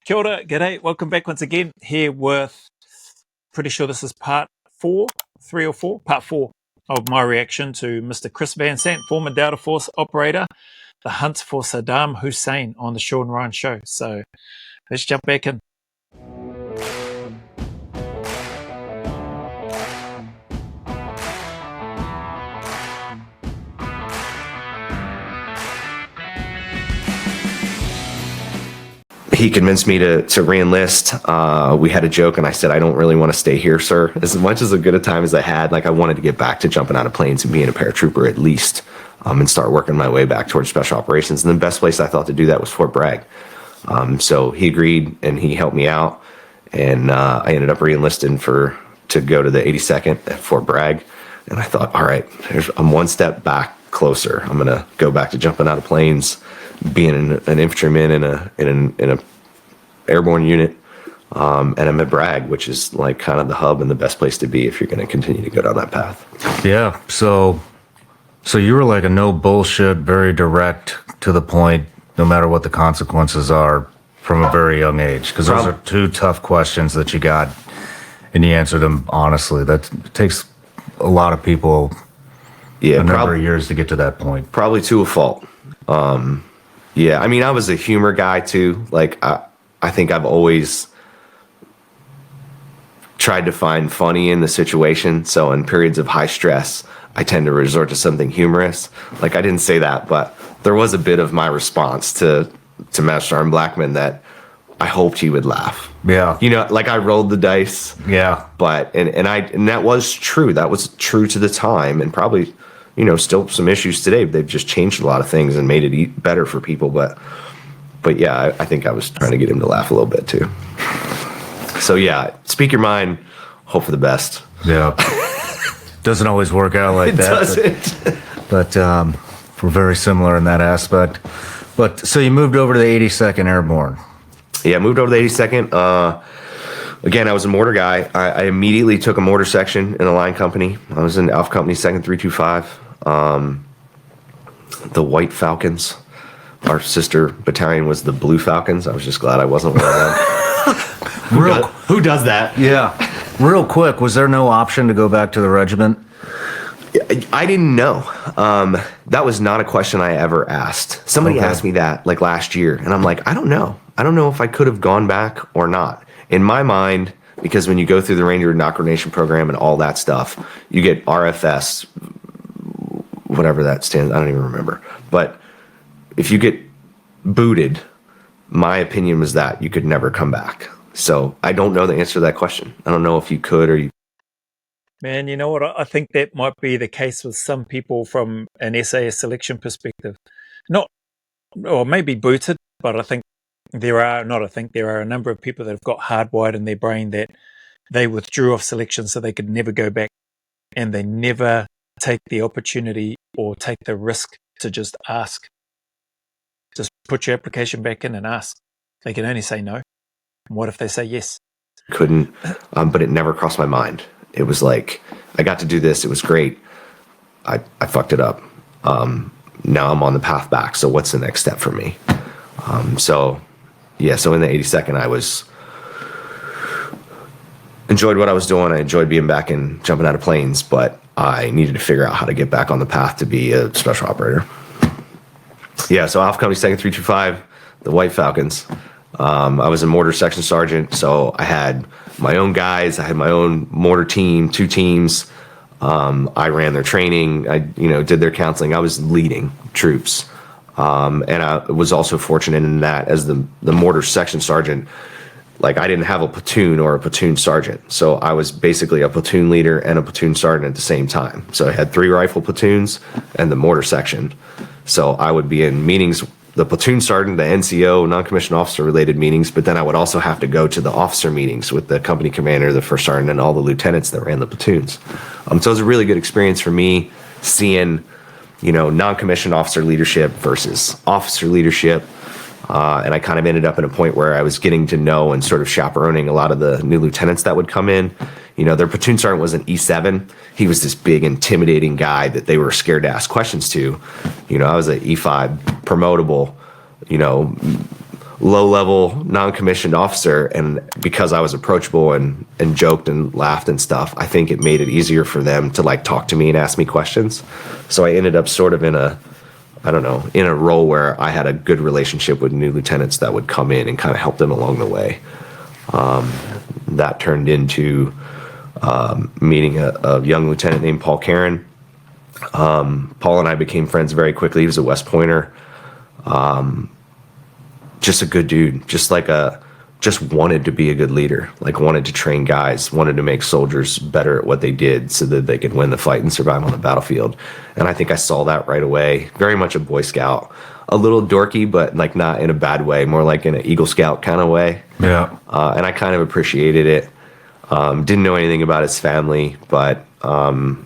Kia ora, g'day, welcome back once again, here with, pretty sure this is part 4 of my reaction to Mr. Chris VanSant, former Delta Force operator, the hunt for Saddam Hussein on the Sean Ryan show. So let's jump back in. He convinced me to re-enlist. We had a joke, and I said, I don't really want to stay here, sir. As much as good a time as I had, like I wanted to get back to jumping out of planes and being a paratrooper at least, and start working my way back towards special operations. And the best place I thought to do that was Fort Bragg. So he agreed, and he helped me out, and I ended up re-enlisting to go to the 82nd at Fort Bragg. And I thought, all right, I'm one step back closer. I'm gonna go back to jumping out of planes, being an infantryman in a airborne unit, and I'm at Bragg, which is like kind of the hub and the best place to be if you're going to continue to go down that path. Yeah. So you were like a no bullshit, very direct, to the point, no matter what the consequences are, from a very young age. Because those are two tough questions that you got, and you answered them honestly. That takes a lot of people a number of years to get to that point. Probably to a fault. Yeah, I mean, I was a humor guy too. Like, I think I've always tried to find funny in the situation. So in periods of high stress, I tend to resort to something humorous. Like, I didn't say that, but there was a bit of my response to Master Sergeant Blackman that I hoped he would laugh. Yeah. You know, like I rolled the dice. Yeah. But, and that was true. That was true to the time, and probably, you know, still some issues today. They've just changed a lot of things and made it better for people. But yeah, I think I was trying to get him to laugh a little bit too. So yeah, speak your mind, hope for the best. Yeah. Doesn't always work out like that. Doesn't. But we're very similar in that aspect. But so you moved over to the 82nd Airborne. Yeah, I moved over to the 82nd. Again, I was a mortar guy. I immediately took a mortar section in a line company. I was in Alpha Company 2nd 325. The White Falcons. Our sister battalion was the Blue Falcons. I was just glad I wasn't one of them. Who does that? Yeah. Real quick, was there no option to go back to the regiment? I didn't know. That was not a question I ever asked. Somebody asked me that like last year, and I'm like, I don't know. I don't know if I could have gone back or not. In my mind, because when you go through the Ranger Indoctrination Program and all that stuff, you get RFS, whatever that stands, I don't even remember. But if you get booted, my opinion was that you could never come back. So I don't know the answer to that question. I don't know if you could or you. Man, you know what? I think that might be the case with some people from an SAS selection perspective. Not, or maybe booted, but I think there are a number of people that have got hardwired in their brain that they withdrew off selection so they could never go back, and they never take the opportunity or take the risk to just ask. Just put your application back in and ask. They can only say no. And what if they say yes? Couldn't, but it never crossed my mind. It was like, I got to do this. It was great. I fucked it up. Now I'm on the path back. So what's the next step for me? So in the 82nd, I enjoyed what I was doing. I enjoyed being back and jumping out of planes, but I needed to figure out how to get back on the path to be a special operator. Yeah, so Alpha Company 2nd 325, the White Falcons. I was a mortar section sergeant, so I had my own guys. I had my own mortar team, 2 teams. I ran their training. I, did their counseling. I was leading troops. And I was also fortunate in that as the mortar section sergeant, like I didn't have a platoon or a platoon sergeant. So I was basically a platoon leader and a platoon sergeant at the same time. So I had 3 rifle platoons and the mortar section. So I would be in meetings, the platoon sergeant, the NCO, non-commissioned officer related meetings, but then I would also have to go to the officer meetings with the company commander, the first sergeant, and all the lieutenants that ran the platoons. So it was a really good experience for me seeing, non-commissioned officer leadership versus officer leadership. And I kind of ended up in a point where I was getting to know and sort of chaperoning a lot of the new lieutenants that would come in. Their platoon sergeant was an E7. He was this big, intimidating guy that they were scared to ask questions to. I was an E5 promotable, low-level non-commissioned officer, and because I was approachable and joked and laughed and stuff, I think it made it easier for them to like talk to me and ask me questions. So I ended up sort of in a role where I had a good relationship with new lieutenants that would come in and kind of help them along the way. That turned into meeting a young lieutenant named Paul Caron. Paul and I became friends very quickly. He was a West Pointer. Just a good dude, just wanted to be a good leader, like wanted to train guys, wanted to make soldiers better at what they did so that they could win the fight and survive on the battlefield. And I think I saw that right away. Very much a Boy Scout, a little dorky, but like not in a bad way, more like in an Eagle Scout kind of way. Yeah. And I kind of appreciated it. Didn't know anything about his family, but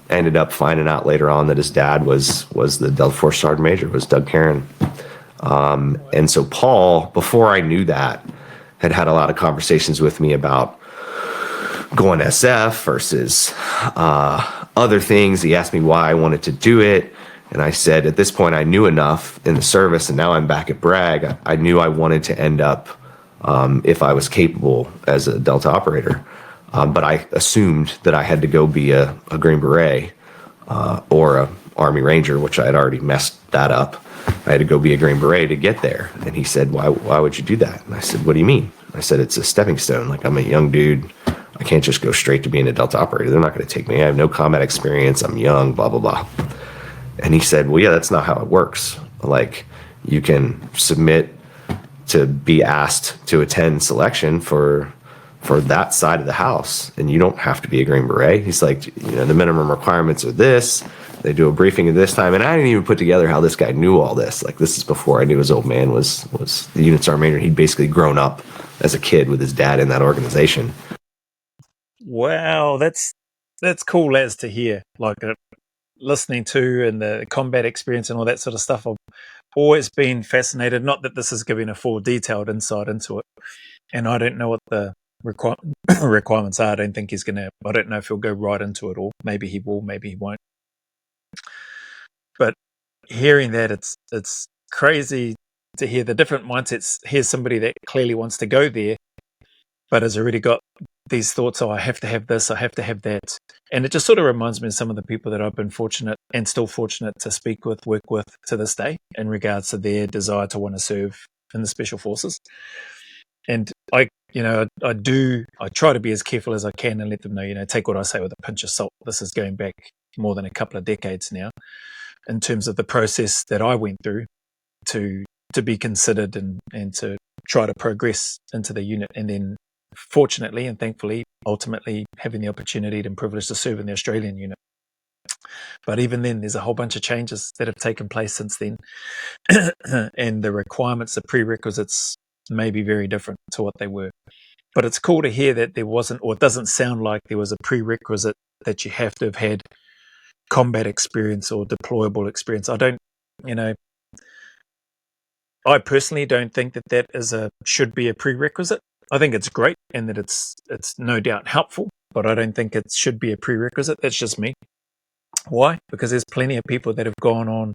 ended up finding out later on that his dad was the Delta Force Sergeant Major, was Doug Caron. And so Paul, before I knew that, had a lot of conversations with me about going to SF versus other things. He asked me why I wanted to do it. And I said, at this point, I knew enough in the service, and now I'm back at Bragg. I knew I wanted to end up, if I was capable, as a Delta operator. But I assumed that I had to go be a Green Beret or a Army Ranger, which I had already messed that up. I had to go be a Green Beret to get there. And he said, why would you do that? And I said, what do you mean? I said, it's a stepping stone. Like, I'm a young dude. I can't just go straight to being a Delta operator. They're not going to take me. I have no combat experience. I'm young, blah, blah, blah. And he said, well, yeah, that's not how it works. Like, you can submit to be asked to attend selection for that side of the house, and you don't have to be a Green Beret. He's like, the minimum requirements are this. They do a briefing at this time, and I didn't even put together how this guy knew all this. Like, this is before I knew his old man was the unit sergeant major. He'd basically grown up as a kid with his dad in that organization. Wow, that's cool as to hear. Like, listening to and the combat experience and all that sort of stuff. I've always been fascinated. Not that this is giving a full detailed insight into it, and I don't know what the requirements are. I don't think he's gonna. I don't know if he'll go right into it, or maybe he will, maybe he won't. But hearing that, it's crazy to hear the different mindsets. Here's somebody that clearly wants to go there, but has already got these thoughts, I have to have this, I have to have that. And it just sort of reminds me of some of the people that I've been fortunate and still fortunate to speak with, work with to this day in regards to their desire to want to serve in the Special Forces. And I try to be as careful as I can and let them know, take what I say with a pinch of salt. This is going back more than a couple of decades now in terms of the process that I went through to be considered and to try to progress into the unit, and then fortunately and thankfully ultimately having the opportunity and privilege to serve in the Australian unit. But even then, there's a whole bunch of changes that have taken place since then. And the requirements, the prerequisites may be very different to what they were. But it's cool to hear that there wasn't, or it doesn't sound like there was a prerequisite that you have to have had combat experience or deployable experience. I personally don't think that should be a prerequisite. I think it's great and that it's no doubt helpful, but I don't think it should be a prerequisite. That's just me. Why? Because there's plenty of people that have gone on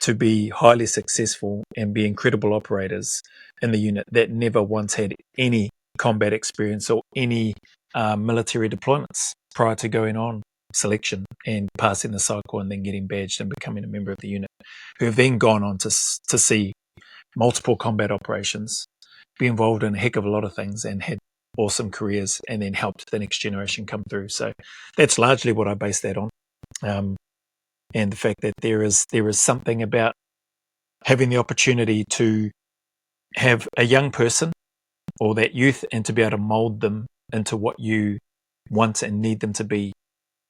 to be highly successful and be incredible operators in the unit that never once had any combat experience or any military deployments prior to going on selection and passing the cycle and then getting badged and becoming a member of the unit, who have then gone on to see multiple combat operations, be involved in a heck of a lot of things and had awesome careers, and then helped the next generation come through. So that's largely what I base that on. And the fact that there is something about having the opportunity to have a young person or that youth and to be able to mold them into what you want and need them to be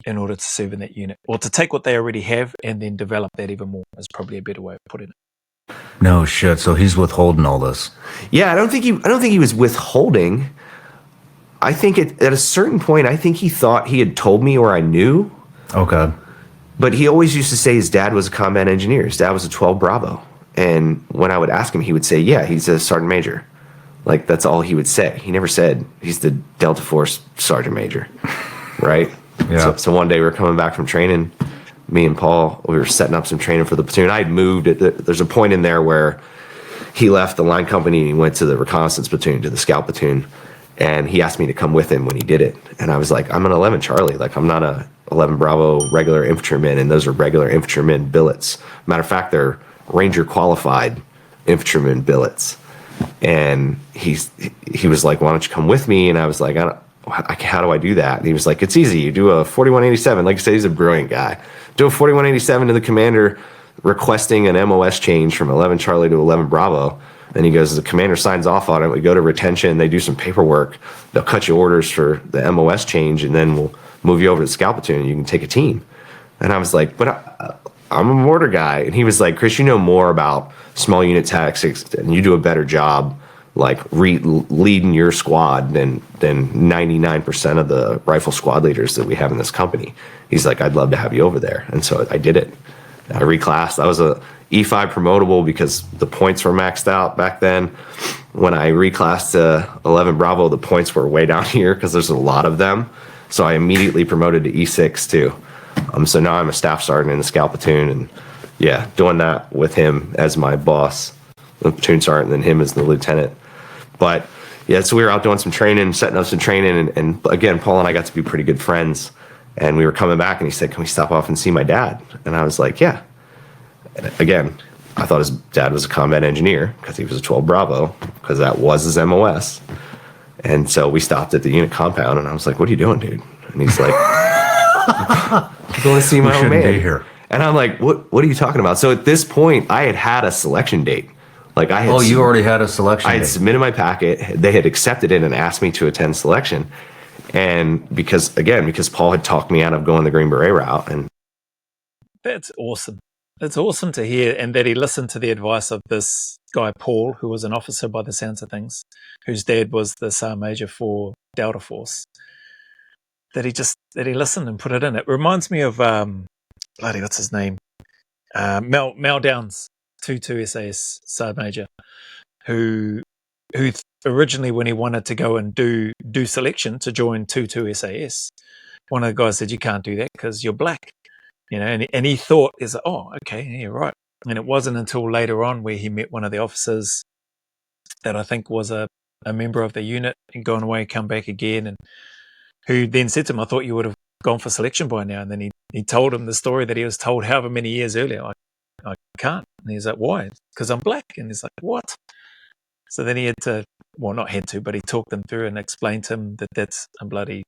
in order to serve in that unit, or to take what they already have and then develop that even more, is probably a better way of putting it. No shit. So he's withholding all this. Yeah, I don't think he was withholding. I think at a certain point, I think he thought he had told me or I knew. Okay. But he always used to say his dad was a combat engineer. His dad was a 12 Bravo. And when I would ask him, he would say, yeah, he's a sergeant major. Like, that's all he would say. He never said he's the Delta Force sergeant major. Right? Yeah. So one day we were coming back from training. Me and Paul, we were setting up some training for the platoon. I had moved. There's a point in there where he left the line company and he went to the reconnaissance platoon, to the scout platoon. And he asked me to come with him when he did it. And I was like, I'm an 11 Charlie. Like, I'm not a 11 Bravo regular infantryman, and those are regular infantryman billets. Matter of fact, they're Ranger qualified infantryman billets. And he was like, why don't you come with me? And I was like, how do I do that? And he was like, it's easy. You do a 4187. Like I said, he's a brilliant guy. Do a 4187 to the commander requesting an MOS change from 11 Charlie to 11 Bravo. And he goes, the commander signs off on it. We go to retention. They do some paperwork. They'll cut you orders for the MOS change, and then we'll move you over to the scout platoon and you can take a team. And I was like, but I'm a mortar guy. And he was like, Chris, you know more about small unit tactics and you do a better job like leading your squad than 99% of the rifle squad leaders that we have in this company. He's like, I'd love to have you over there. And so I did it. I reclassed. I was a E5 promotable because the points were maxed out back then. When I reclassed to 11 Bravo, the points were way down here because there's a lot of them. So I immediately promoted to E6 too. So now I'm a staff sergeant in the scout platoon, and yeah, doing that with him as my boss, the platoon sergeant, and then him as the lieutenant. But yeah, so we were out doing some training, setting up some training, and again, Paul and I got to be pretty good friends. And we were coming back, and he said, can we stop off and see my dad? And I was like, yeah. And again, I thought his dad was a combat engineer because he was a 12 Bravo, because that was his MOS. And so we stopped at the unit compound, and I was like, what are you doing, dude? And he's like, I'm going to see my old man. Be here. And I'm like, what are you talking about? So at this point, I had a selection date. Like I had. You already had a selection I had date. submitted my packet. They had accepted it and asked me to attend selection. And because Paul had talked me out of going the Green Beret route. And that's awesome. It's awesome to hear, and that he listened to the advice of this guy, Paul, who was an officer by the sounds of things, whose dad was the Sergeant Major for Delta Force. That he listened and put it in. It reminds me of what's his name? Mel Downs, 22 SAS Sergeant Major, who originally, when he wanted to go and do selection to join 22 SAS, one of the guys said, you can't do that because you're black. You know, and he thought, oh, okay, yeah, right. And it wasn't until later on where he met one of the officers that I think was a member of the unit and gone away, come back again, and who then said to him, I thought you would have gone for selection by now. And then he told him the story that he was told however many years earlier. I can't. And he's like, why? Because I'm black. And he's like, what? So then he had to, well, not had to, but he talked them through and explained to him that that's a bloody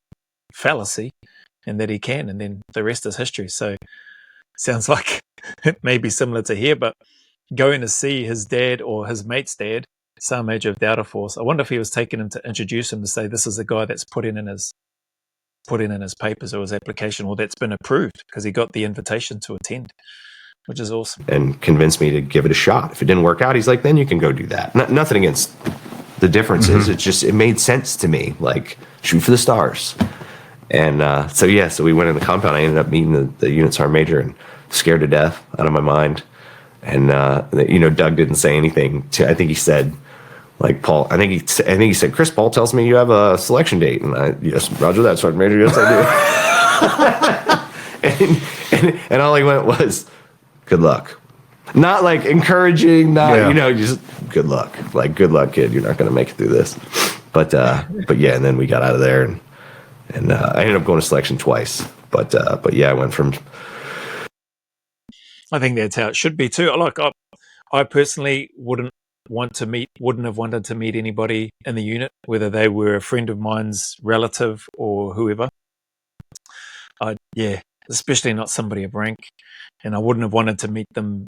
fallacy and that he can. And then the rest is history. So sounds like it may be similar to here, but going to see his dad or his mate's dad, Sergeant Major of Delta Force, I wonder if he was taking him to introduce him to say, this is the guy that's put in his papers or his application, or that's been approved because he got the invitation to attend, which is awesome. And convinced me to give it a shot. If it didn't work out, he's like, then you can go do that. Nothing against the differences. It made sense to me. Like, shoot for the stars. And so we went in the compound. I ended up meeting the unit sergeant major and scared to death out of my mind. And Doug didn't say anything. I think he said, like, Paul, I think he said, Chris, Paul tells me you have a selection date. And yes, roger that, Sergeant Major. Yes, I do. and all he went was, good luck. Not like encouraging, just good luck. Like, good luck, kid. You're not going to make it through this. But yeah, and then we got out of there, and I ended up going to selection twice. But yeah, I went from. I think that's how it should be too. Like, I personally wouldn't have wanted to meet anybody in the unit, whether they were a friend of mine's relative or whoever. Especially not somebody of rank. And I wouldn't have wanted to meet them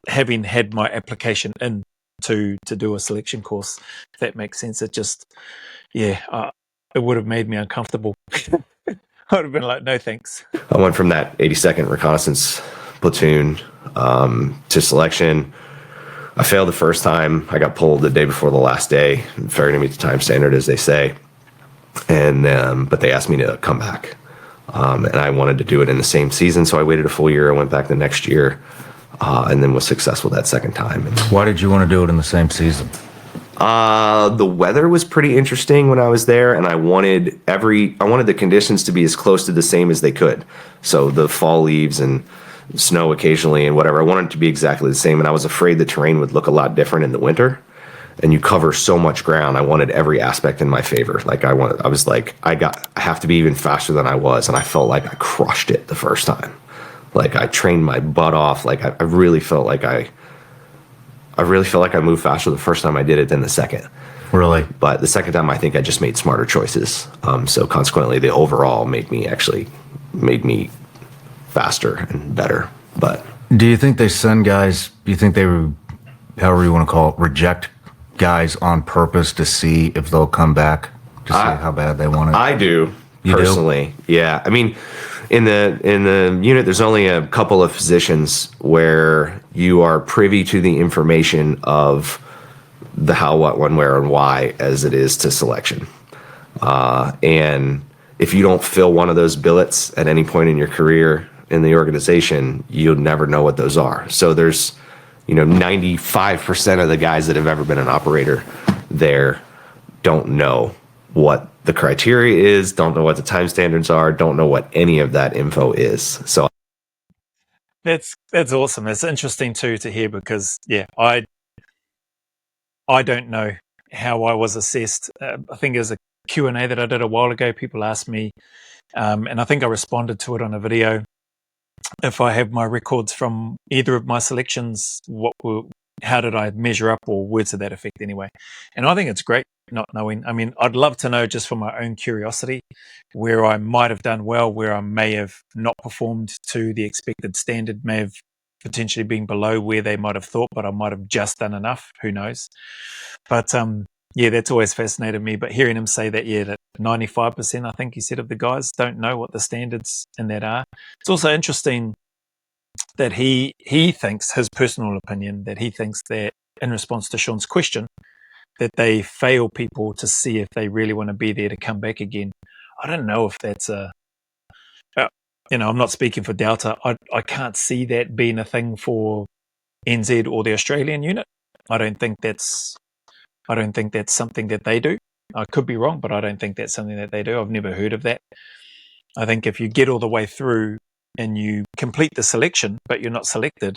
having had my application in to do a selection course, if that makes sense. It just, it would have made me uncomfortable. I would have been like, no thanks. I went from that 82nd reconnaissance platoon to selection. I failed the first time. I got pulled the day before the last day, fair to meet the time standard, as they say. And but they asked me to come back. And I wanted to do it in the same season, so I waited a full year. I went back the next year, and then was successful that second time. Why did you want to do it in the same season? The weather was pretty interesting when I was there, and I wanted the conditions to be as close to the same as they could. So the fall leaves and snow occasionally and whatever. I wanted it to be exactly the same, and I was afraid the terrain would look a lot different in the winter. And you cover so much ground. I wanted every aspect in my favor. Like I was like, I have to be even faster than I was, and I felt like I crushed it the first time. Like I trained my butt off. Like I really felt like I moved faster the first time I did it than the second. Really? But the second time, I think I just made smarter choices. So consequently, the overall made me faster and better. But do you think they send guys? Do you think they, however you want to call it, reject guys on purpose to see if they'll come back to see how bad they want it? I do. You personally, do? Yeah. I mean, in the unit, there's only a couple of positions where you are privy to the information of the how, what, when, where, and why as it is to selection. And if you don't fill one of those billets at any point in your career in the organization, you'll never know what those are. So there's, 95% of the guys that have ever been an operator there don't know what the criteria is, don't know what the time standards are, don't know what any of that info is. So That's awesome. It's interesting too to hear because I don't know how I was assessed. I think there's a Q&A that I did a while ago. People asked me, and I think I responded to it on a video. If I have my records from either of my selections, how did I measure up, or words to that effect anyway. And I think it's great not knowing. I mean, I'd love to know just for my own curiosity where I might have done well, where I may have not performed to the expected standard, may have potentially been below where they might have thought, but I might have just done enough. Who knows? But that's always fascinated me. But hearing him say that, that 95%, I think he said, of the guys don't know what the standards in that are. It's also interesting that he thinks, his personal opinion, that he thinks that in response to Sean's question, that they fail people to see if they really want to be there to come back again. I don't know if that's I'm not speaking for Delta. I can't see that being a thing for NZ or the Australian unit. I don't think that's something that they do. I could be wrong, but I don't think that's something that they do. I've never heard of that. I think if you get all the way through and you complete the selection, but you're not selected,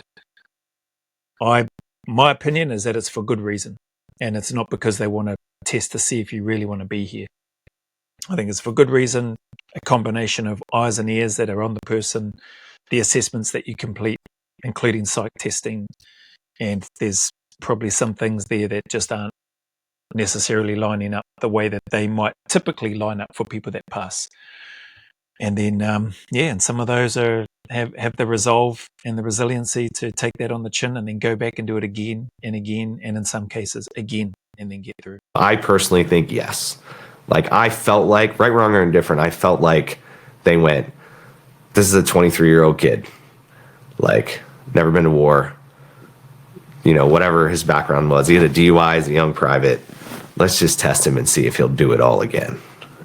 my opinion is that it's for good reason. And it's not because they want to test to see if you really want to be here. I think it's for good reason, a combination of eyes and ears that are on the person, the assessments that you complete, including psych testing. And there's probably some things there that just aren't necessarily lining up the way that they might typically line up for people that pass. And then, and some of those have the resolve and the resiliency to take that on the chin and then go back and do it again and again, and in some cases again, and then get through. I personally think yes. Like I felt like, right, wrong, or indifferent, I felt like they went, this is a 23-year-old kid, like never been to war, whatever his background was. He had a DUI as a young private. Let's just test him and see if he'll do it all again.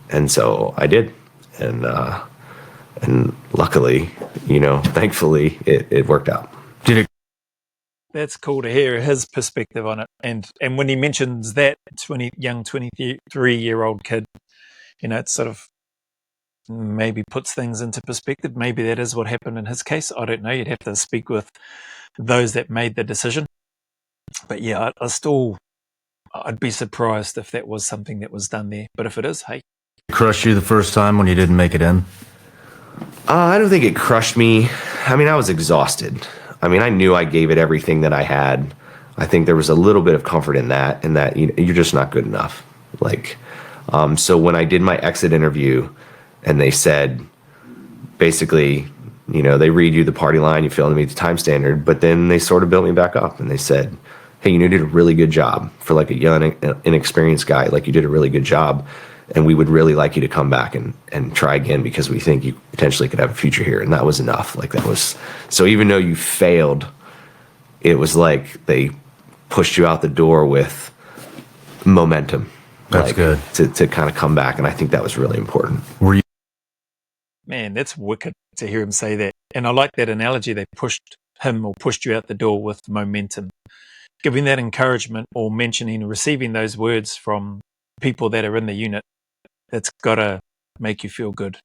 And so I did. And luckily, thankfully, it worked out. That's cool to hear his perspective on it. And when he mentions that 23-year-old kid, it sort of maybe puts things into perspective. Maybe that is what happened in his case. I don't know. You'd have to speak with those that made the decision. But yeah, I'd be surprised if that was something that was done there. But if it is, hey. Crushed you the first time when you didn't make it in? I don't think it crushed me. I mean, I was exhausted. I mean, I knew I gave it everything that I had. I think there was a little bit of comfort in that you're just not good enough. So when I did my exit interview and they said, basically, they read you the party line, you fail to meet the time standard, but then they sort of built me back up and they said, hey, you did a really good job for like a young, inexperienced guy. Like you did a really good job. And we would really like you to come back and try again because we think you potentially could have a future here. And that was enough. So even though you failed, it was like they pushed you out the door with momentum. That's good. To kind of come back. And I think that was really important. Man, that's wicked to hear him say that. And I like that analogy. They pushed him or pushed you out the door with momentum. Giving that encouragement or receiving those words from people that are in the unit, that's got to make you feel good.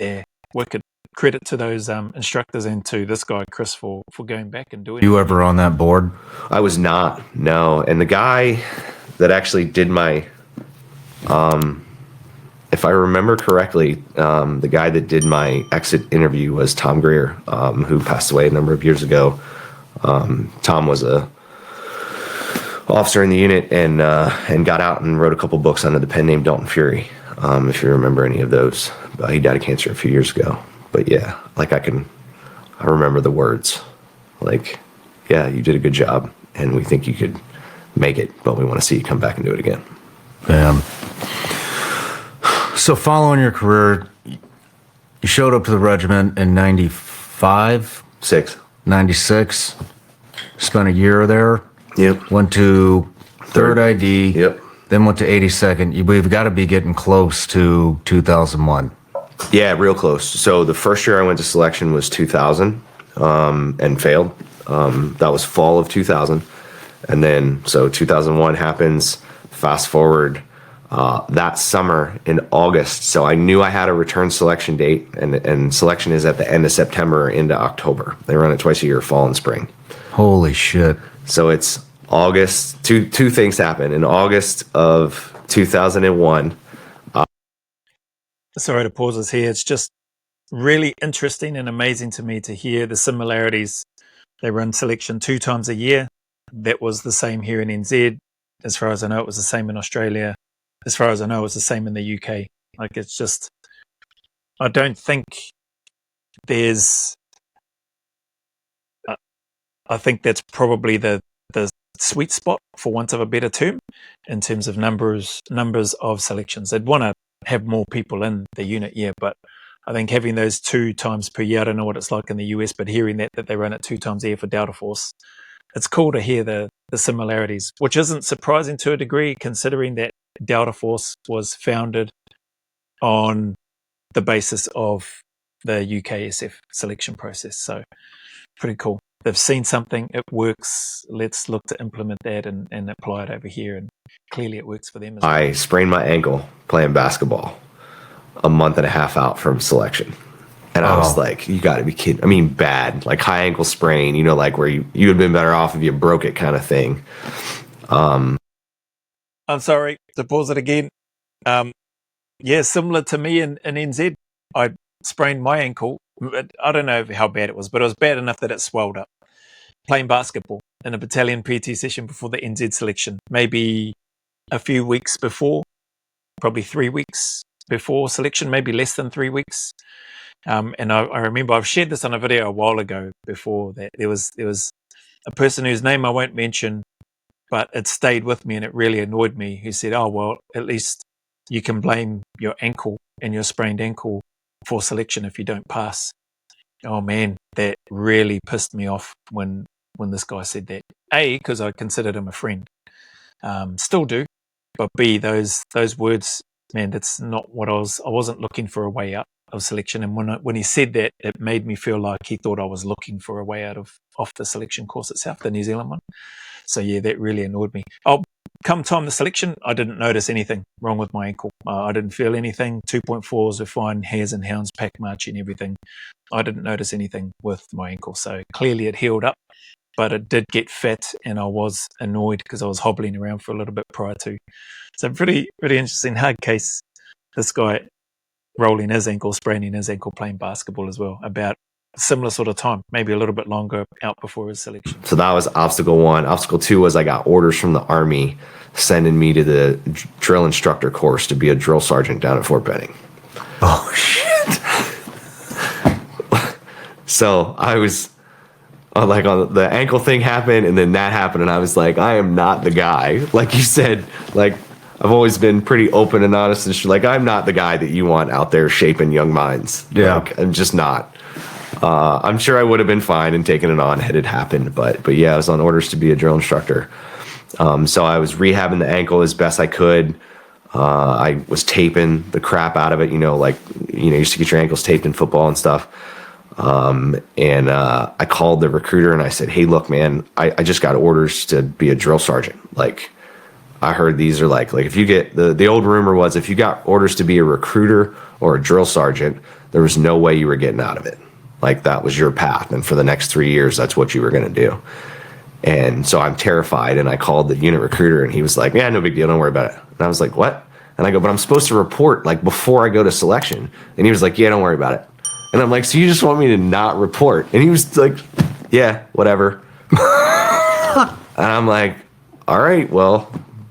Yeah, wicked. credit to those instructors and to this guy Chris for going back and doing. You ever on that board? I was not, no. And the guy that actually did my, if I remember correctly, the guy that did my exit interview was Tom Greer, who passed away a number of years ago. Tom was a officer in the unit and got out and wrote a couple books under the pen name Dalton Fury, if you remember any of those. He died of cancer a few years ago. But yeah, like I remember the words. Like, yeah, you did a good job, and we think you could make it, but we want to see you come back and do it again. So following your career, you showed up to the regiment in 95? 96. Spent a year there. Yep. Went to 3rd ID. Yep. Then went to 82nd. We've got to be getting close to 2001. Yeah, real close. So the first year I went to selection was 2000 and failed. That was fall of 2000. And then, so 2001 happens. Fast forward that summer in August. So I knew I had a return selection date, and selection is at the end of September into October. They run it twice a year, fall and spring. Holy shit. So it's August. Two things happen. In August of 2001. Sorry to pause us here. It's just really interesting and amazing to me to hear the similarities. They run selection 2 times a year. That was the same here in NZ. As far as I know, it was the same in Australia. As far as I know, it was the same in the UK. Like, it's just, I don't think there's, I think that's probably the sweet spot, for want of a better term, in terms of numbers of selections. They'd want to have more people in the unit, yeah, but I think having those 2 times per year, I don't know what it's like in the US, but hearing that they run it 2 times a year for Delta Force, it's cool to hear the similarities, which isn't surprising to a degree, considering that Delta Force was founded on the basis of the UKSF selection process. So pretty cool. They've seen something, it works, let's look to implement that and apply it over here, and clearly it works for them as well. I sprained my ankle playing basketball a month and a half out from selection. And I was like, you got to be kidding. I mean, bad, like high ankle sprain, like where you had been better off if you broke it kind of thing. I'm sorry to pause it again. Yeah, similar to me in NZ, I sprained my ankle. I don't know how bad it was, but it was bad enough that it swelled up. Playing basketball in a battalion PT session before the NZ selection, maybe a few weeks before, probably 3 weeks before selection, maybe less than 3 weeks. And I remember I've shared this on a video a while ago before that there was a person whose name I won't mention, but it stayed with me and it really annoyed me, who said, oh, well, at least you can blame your ankle and your sprained ankle for selection if you don't pass. Oh man, that really pissed me off when this guy said that. A, because I considered him a friend. Still do. But B, those words, man, that's not what I wasn't looking for a way out of selection. And when he said that, it made me feel like he thought I was looking for a way out off the selection course itself, the New Zealand one. So yeah, that really annoyed me. Come time the selection, I didn't notice anything wrong with my ankle. I didn't feel anything. 2.4s were fine, hares and hounds, pack marching, everything. I didn't notice anything with my ankle. So clearly it healed up, but it did get fat and I was annoyed because I was hobbling around for a little bit prior to. So pretty interesting hard case. This guy rolling his ankle, spraining his ankle, playing basketball as well, about a similar sort of time, maybe a little bit longer out before his selection. So that was obstacle 1. Obstacle 2 was I got orders from the Army sending me to the drill instructor course to be a drill sergeant down at Fort Benning. Oh, shit. So I was like, on the ankle thing happened, and then that happened, and I was like, I am not the guy. Like you said, like, I've always been pretty open and honest, and like, I'm not the guy that you want out there shaping young minds. Yeah. Like, I'm just not. I'm sure I would have been fine and taken it on had it happened, but yeah, I was on orders to be a drill instructor. So I was rehabbing the ankle as best I could. I was taping the crap out of it, you used to get your ankles taped in football and stuff. And I called the recruiter and I said, hey, look, man, I just got orders to be a drill sergeant. Like, I heard these are like if you get the old rumor was if you got orders to be a recruiter or a drill sergeant, There was no way you were getting out of it. Like, that was your path. And for the next 3 years, that's what you were going to do. And so I'm terrified. And I called the unit recruiter, and he was like, yeah, no big deal. Don't worry about it. And I was like, what? And I go, but I'm supposed to report like before I go to selection. And he was like, yeah, don't worry about it. And I'm like, so you just want me to not report? And he was like, yeah, whatever. And I'm like, all right, well,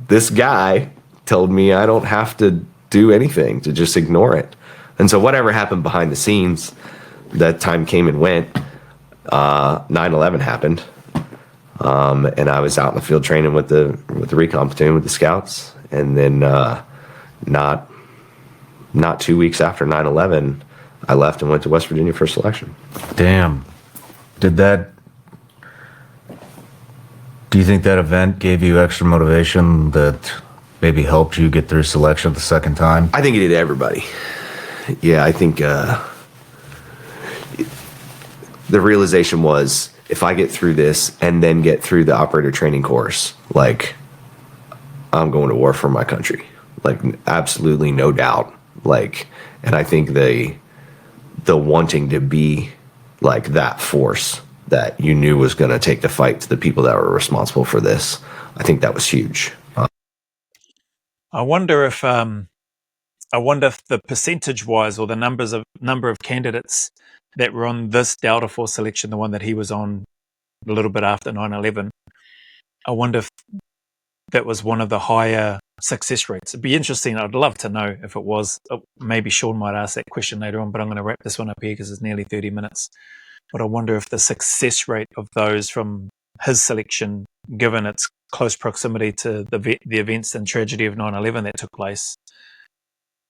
this guy told me I don't have to do anything, to just ignore it. And so whatever happened behind the scenes, that time came and went. 9/11 happened. And I was out in the field training with the recon platoon, with the scouts. And then not 2 weeks after 9/11, I left and went to West Virginia for selection. Damn. Do you think that event gave you extra motivation that maybe helped you get through selection the second time? I think it did everybody. Yeah, I think the realization was, if I get through this and then get through the operator training course, like, I'm going to war for my country. Like, absolutely no doubt. Like, and I think the wanting to be like that force that you knew was going to take the fight to the people that were responsible for this, I think that was huge. I wonder if the percentage-wise, or the number of candidates that were on this Delta Force selection, the one that he was on a little bit after 9/11. I wonder if that was one of the higher success rates. It'd be interesting. I'd love to know if it was. Maybe Sean might ask that question later on, but I'm going to wrap this one up here because it's nearly 30 minutes. But I wonder if the success rate of those from his selection, given its close proximity to the events and tragedy of 9/11 that took place,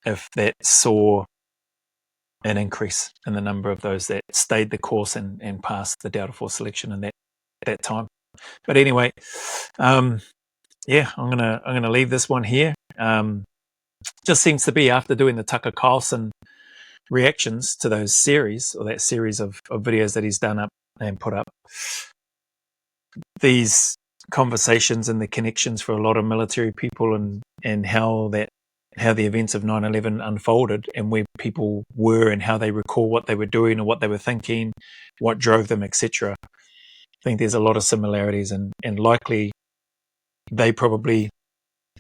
if that saw an increase in the number of those that stayed the course and passed the Delta Force selection in that time. But anyway, yeah, I'm gonna leave this one here. Just seems to be, after doing the Tucker Carlson reactions to those series, or that series of videos that he's done up and put up, these conversations and the connections for a lot of military people, and how the events of 9/11 unfolded, and where people were and how they recall what they were doing or what they were thinking, what drove them, etc. I think there's a lot of similarities, and likely they probably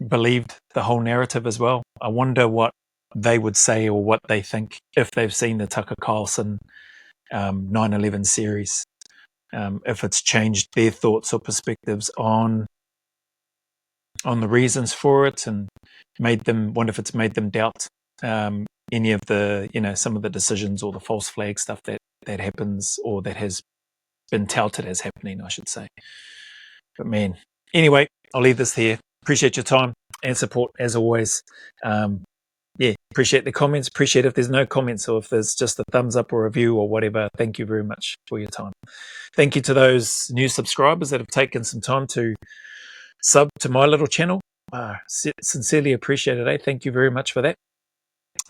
believed the whole narrative as well. I wonder what they would say, or what they think, if they've seen the Tucker Carlson 9/11 series, if it's changed their thoughts or perspectives on the reasons for it, and wonder if it's made them doubt any of the, some of the decisions or the false flag stuff that happens, or that has been touted as happening, I should say. But man, anyway, I'll leave this here. Appreciate your time and support as always. Appreciate the comments. Appreciate if there's no comments, or if there's just a thumbs up or a review or whatever. Thank you very much for your time. Thank you to those new subscribers that have taken some time to sub to my little channel. Sincerely appreciate it. Thank you very much for that.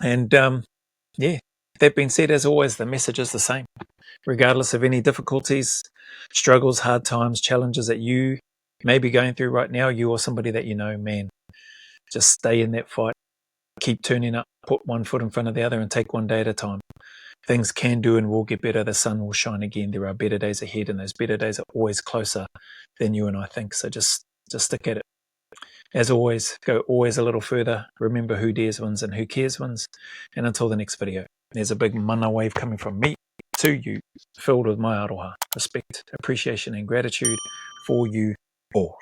And that being said, as always, the message is the same. Regardless of any difficulties, struggles, hard times, challenges that you may be going through right now, you or somebody that you know, man, just stay in that fight. Keep turning up, put one foot in front of the other, and take one day at a time. Things can do and will get better. The sun will shine again. There are better days ahead, and those better days are always closer than you and I think. So just stick at it. As always, go always a little further. Remember, who dares wins and who cares wins. And until the next video, there's a big mana wave coming from me to you, filled with my aroha, respect, appreciation, and gratitude for you all.